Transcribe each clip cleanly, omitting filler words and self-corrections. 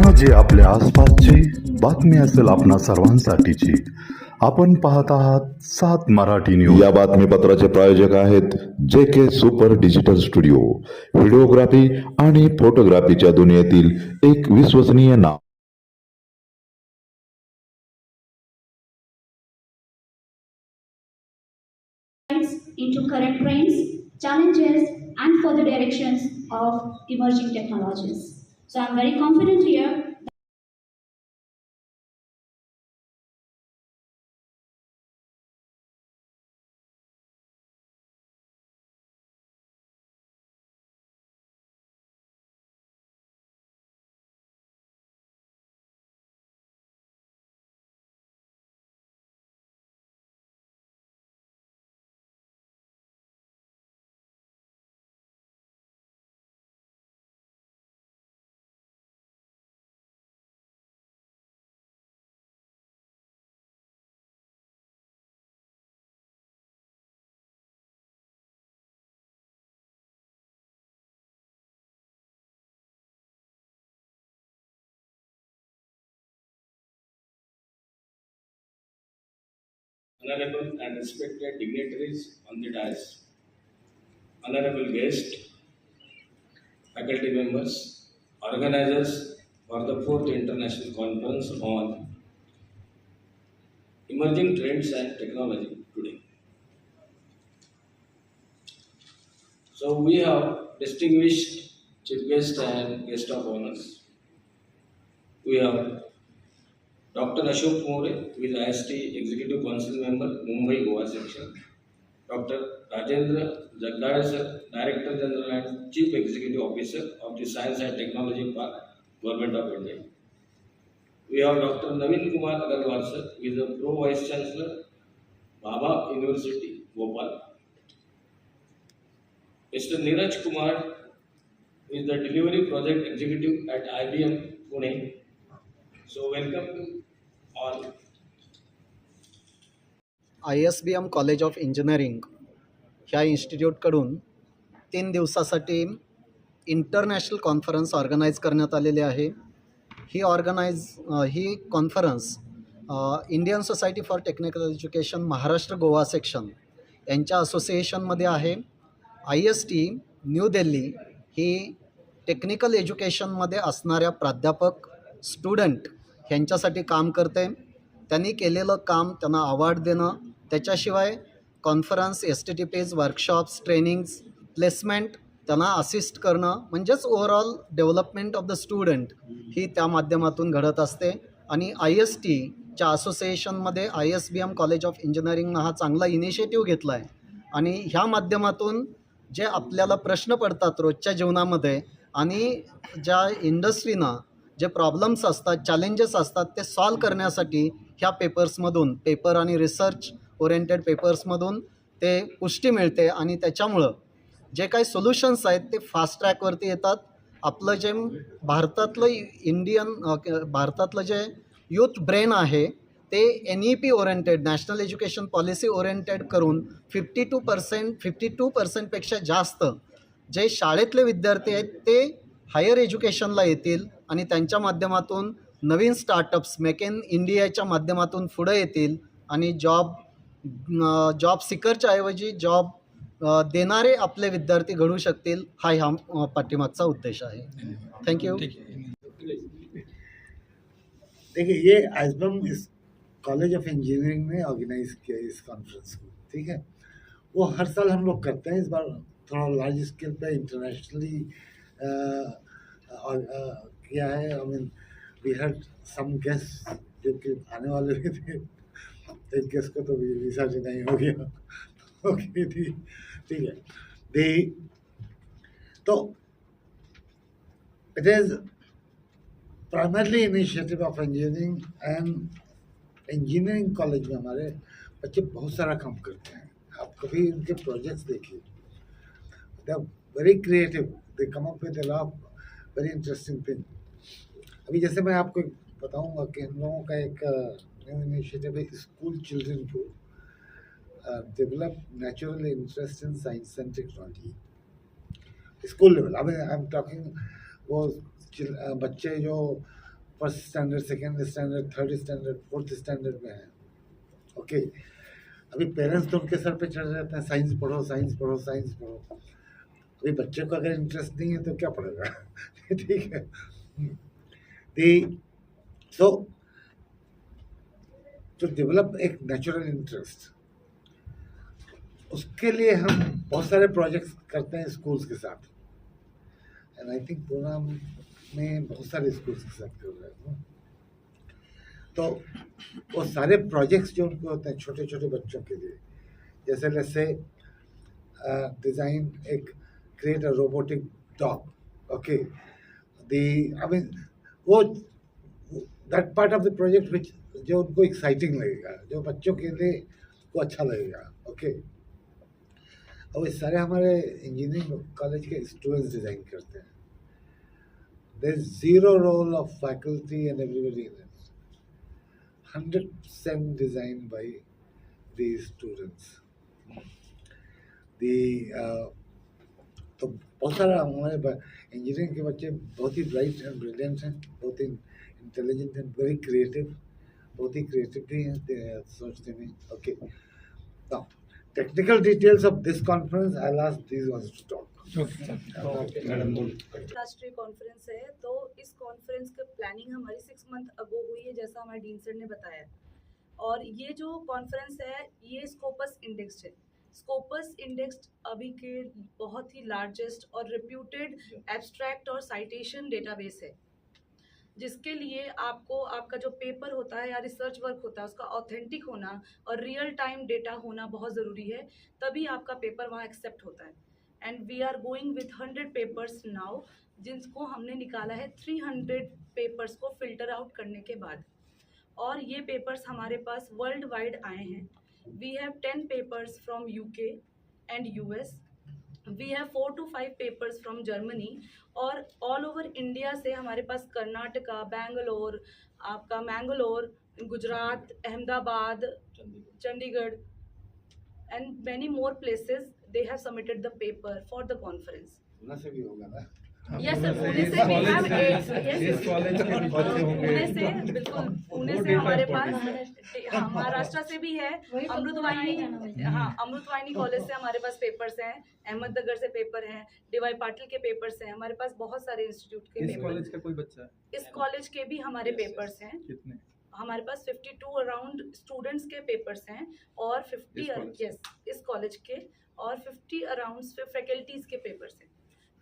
Technology आपल्या आसपासची बातमी असेल आपणा सर्वांसाठीची. आपण पाहत आहात 7 मराठी न्यूज. या बातमीपत्राचे प्रायोजक आहेत JK super digital studio. Videography आणि फोटोग्राफीच्या दुनियेतील एक विश्वसनीय नाव. Into current trends, challenges, and further directions of emerging technologies. So I'm very confident here. Honorable and respected dignitaries on the dais, honorable guests, faculty members, organizers for the 4th International Conference on Emerging Trends and Technology today. So we have distinguished chief guest and guest of honors. We have Dr. Ashok More, who is IST Executive Council Member, Mumbai Goa Section. Dr. Rajendra Jagdale sir, Director General and Chief Executive Officer of the Science and Technology Park, Government of India. We have Dr. Naveen Kumar Agarwal sir, who is the Pro Vice Chancellor, Bhabha University, Bhopal. Mr. Neeraj Kumar, who is the Delivery Project Executive at IBM Pune. So welcome to all. ISBM college of engineering ह्या इन्स्टिट्यूटकडून 3 दिवसासाठी international conference organise करण्यात आलेली आहे. ही conference Indian society for technical education Maharashtra Goa section यांच्या असोसिएशनमध्ये आहे. IST new Delhi ही टेक्निकल एज्युकेशनमध्ये असणाऱ्या प्राध्यापक स्टुडंट ह्यांच्यासाठी काम करते. त्यांनी केलेलं काम त्यांना अवॉर्ड देणं, त्याच्याशिवाय conference, STTPs, workshops, trainings, placement त्यांना असिस्ट करणं, म्हणजेच overall development of the student ही त्या माध्यमातून घडत असते. आणि ISTच्या असोसिएशनमध्ये ISBM कॉलेज ऑफ इंजिनिअरिंगनं हा चांगला इनिशिएटिव्ह घेतला आहे. आणि ह्या माध्यमातून जे आपल्याला प्रश्न पडतात रोजच्या जीवनामध्ये आणि ज्या इंडस्ट्रीनं जे प्रॉब्लेम्स असतात, चॅलेंजेस असतात, ते सॉल्व करण्यासाठी ह्या पेपर आणि रिसर्च ओरिएंटेड पेपर्समधून ते पुष्टी मिळते. आणि त्याच्यामुळं जे काही सोल्युशन्स आहेत ते फास्ट ट्रॅकवरती येतात. आपलं जे भारतातलं जे यूथ ब्रेन आहे ते NEP oriented, national education policy oriented करून 52% जास्त जे शाळेतले विद्यार्थी आहेत ते हायर एज्युकेशनला येतील आणि त्यांच्या माध्यमातून नवीन स्टार्टअप्स, मेक इन इंडियाच्या माध्यमातून पुढे येतील आणि जॉब सिकरच्या ऐवजी जॉब देणारे आपले विद्यार्थी घडू शकतील. हा ह्या पाठीमागचा उद्देश आहे. थँक्यू. देखिए, ये ISBM इस कॉलेज ऑफ इंजीनियरिंग ने ऑर्गेनाइज किया इस कॉन्फ्रेंस को, ठीक है. वो हर साल हम लोग करते हैं. इस बार थोड़ा लार्ज स्केल पे इंटरनेशनली किया है. I mean we had some guest जो कि आने वाले भी थे. एक गेस्ट को तो वीज़ा से नहीं हो गया. ओके, ठीक है. तो it is primarily initiative of engineering and engineering college में हमारे बच्चे बहुत सारा काम करते हैं. आप कभी इनके प्रोजेक्ट्स देखिए, they are very creative, they come up with a lot of very interesting thing. अभी जैसे मैं आपको बताऊंगा कि हम लोगों का एक न्यू इनिशिएटिव है स्कूल चिल्ड्रन को develop natural interest in science and technology school level. I am talking वो बच्चे जो first standard, second standard, third standard, fourth standard में हैं। ओके, अभी पेरेंट्स तो उनके सर पे चढ़ जाते हैं, साइंस पढ़ो, साइंस पढ़ो, साइंस पढ़ो। अभी बच्चे को अगर इंटरेस्ट नहीं है तो क्या पढ़ेगा? ठीक है। सो टू डेवलप एक नेचुरल इंटरेस्ट, उसके लिए हम बहुत सारे प्रोजेक्ट्स करते हैं स्कूल्स के साथ, एंड आई थिंक पूना में बहुत सारे स्कूल्स के साथ कर रहे हैं। तो वो सारे प्रोजेक्ट्स जो उनको होते हैं छोटे छोटे बच्चों के लिए, जैसे जैसे डिज़ाइन एक create a robotic dog, okay, I mean वो that part of the project which जो उनको एक्साइटिंग लगेगा, जो बच्चों के लिए वो अच्छा लगेगा। ओके, और ये सारे हमारे इंजीनियरिंग कॉलेज के स्टूडेंट्स डिज़ाइन करते हैं। There is zero role of faculty and everybody in it, 100% designed by these students. तो बहुत सारा हमारे इंजीनियरिंग के बच्चे बहुत ही ब्राइट एंड ब्रिलियंट हैं, बहुत ही इंटेलिजेंट एंड वेरी क्रिएटिव, बहुत ही क्रिएटिव भी हैं सोचने में। Okay, now technical details of this conference I will ask these ones to talk. राष्ट्रीय कॉन्फ्रेंस है, तो इस कॉन्फ्रेंस का प्लानिंग हमारी 6 मंथ अगो हुई है, जैसा हमारे डीन सर ने बताया। और ये जो कॉन्फ्रेंस है ये स्कोपस इंडेक्स्ड है। स्कोपस इंडेक्स्ड अभी के बहुत ही लार्जेस्ट और रिप्यूटेड एब्स्ट्रैक्ट और साइटेशन डेटाबेस है, जिसके लिए आपको आपका जो पेपर होता है या रिसर्च वर्क होता है उसका ऑथेंटिक होना और रियल टाइम डेटा होना बहुत ज़रूरी है, तभी आपका पेपर वहाँ एक्सेप्ट होता है। And we are going with 100 papers now, जिनको हमने निकाला है 300 पेपर्स को फिल्टर आउट करने के बाद। और ये पेपर्स हमारे पास वर्ल्ड वाइड आए हैं। We have 10 papers from UK and US, we have 4 to 5 papers from Germany, और ऑल ओवर इंडिया से हमारे पास कर्नाटका, बैंगलोर, आपका Mangalore, Gujarat, Ahmedabad, Chandigarh and many more places they have submitted the paper for the conference. Pune से भी होगा ना? Yes sir, पुणे से we have 8, yes कॉलेज के भी बच्चे होंगे। पुणे से बिल्कुल, पुणे से हमारे पास, हाँ, महाराष्ट्र से भी है, अमृतवाहिनी, हाँ, अमृतवाहिनी कॉलेज से हमारे पास पेपर्स हैं, अहमदनगर से पेपर हैं, डीवाई पाटिल के पेपर्स हैं, हमारे पास बहुत सारे इंस्टीट्यूट के इस कॉलेज पेपर, का कोई बच्चा है? इस कॉलेज के भी हमारे पेपर्स हैं। कितने? हमारे पास 52 अराउंड स्टूडेंट्स के पेपर्स हैं, और 50 यस इस कॉलेज के, और 50 अराउंड फैकल्टीज़ के पेपर्स हैं।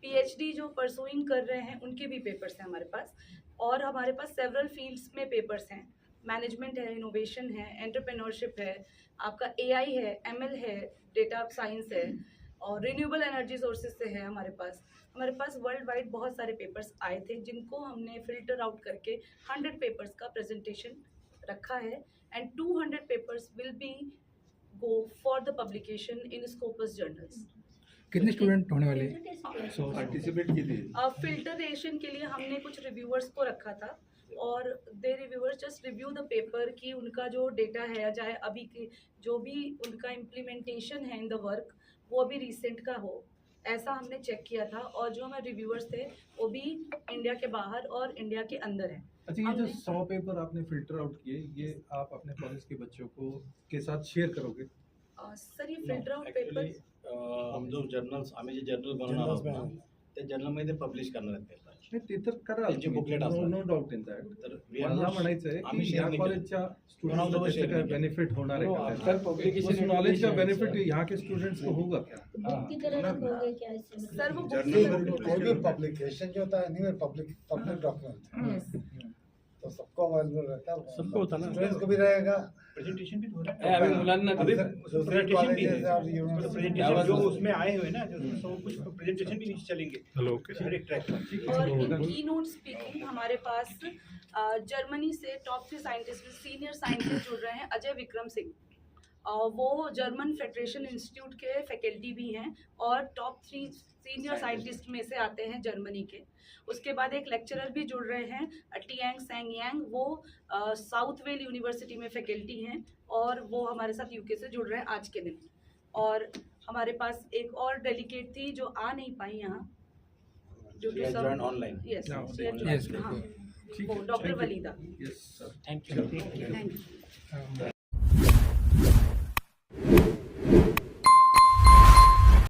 पीएचडी जो परसुइंग कर रहे हैं उनके भी पेपर्स हैं हमारे पास, और हमारे पास सेवरल फील्ड्स में पेपर्स हैं। मैनेजमेंट है, इनोवेशन है, एंटरप्रेन्योरशिप है, आपका एआई है, एमएल है, डेटा साइंस है, और रिन्यूएबल एनर्जी सोर्सेज से है हमारे पास। हमारे पास वर्ल्ड वाइड बहुत सारे पेपर्स आए थे, जिनको हमने फिल्टर आउट करके 100 पेपर्स का प्रेजेंटेशन रखा है, and 200 papers will be go for the publication in Scopus journals. कितने स्टूडेंट होने वाले? पार्टिसिपेट की थी? फिल्टरेशन के लिए हमने कुछ रिव्यूअर्स को रखा था, और they reviewers just review the paper कि उनका जो डेटा है, चाहे अभी की जो भी उनका इम्प्लीमेंटेशन है इन द वर्क, वो अभी रिसेंट का हो, ऐसा हमने चेक किया था। और जो हमारे रिव्यूअर्स थे वो भी इंडिया के बाहर और इंडिया के अंदर हैं। अच्छा, ये जो 100 पेपर आपने फिल्टर आउट किए, ये आप अपने कॉलेज के बच्चों को के साथ शेयर करोगे? सर ये फिल्टर आउट पेपर हम जो जर्नल्स आम्ही जे जर्नल बनवणार आहोत ना, त्या जर्नलमध्ये पब्लिश करणार आहेत पेपर. नाही, ते तर कराल त्यांचे booklet असतात. No doubt in that. तर मला म्हणायचं आहे आम्ही की share या नाही कॉलेजच्या केलं. स्टूडेंट्स को share काय नाही केलं. बेनिफिट होणार आहे हो, का आफ्टर त्याचा? पब्लिकेशन उस नॉलेज का बेनिफिट यहाँ के स्टूडेंट्स को होगा क्या? बुक की तरह रखोगे क्या इससे? सर वो कोई भी पब्लिकेशन जो होता है नहीं, पब्लिक डॉक्यूमेंट है, तो सबको अवेलेबल रहता है, सबको होता है ना? स्टूडेंट्स को भी रहेगा, प्रेजेंटेशन भी हो रहा है, अभी मुलांना अभी दूसरे प्रेजेंटेशन भी कॉलेजेस और है. यूनिवर्सिटी प्रेजेंटेशन जो उसमें आए हुए ना, जो सब कुछ प्रेजेंटेशन भी नीचे चलेंगे हर एक ट्रैक पर. और इन की नोट स्पीकिंग हमारे पास जर्मनी से टॉप 3 साइंटिस्ट, सीनियर साइंटिस्ट जुड़ रहे हैं। अजय विक्रम सिंह, वो जर्मन फेडरेशन इंस्टीट्यूट के फैकल्टी भी हैं, और टॉप 3 सीनियर साइंटिस्ट में से आते हैं जर्मनी के। उसके बाद एक लेक्चरर भी जुड़ रहे हैं, टियांग सैंग यांग, वो साउथ वेल यूनिवर्सिटी में फैकल्टी हैं, और वो हमारे साथ यूके से जुड़ रहे हैं आज के दिन। और हमारे पास एक और डेलीगेट थी जो आ नहीं पाई यहाँ, due to joined online. Yes, Yes, हाँ, ठीक वो है, डॉक्टर thank you. वलीदा। Yes sir thank you thank you.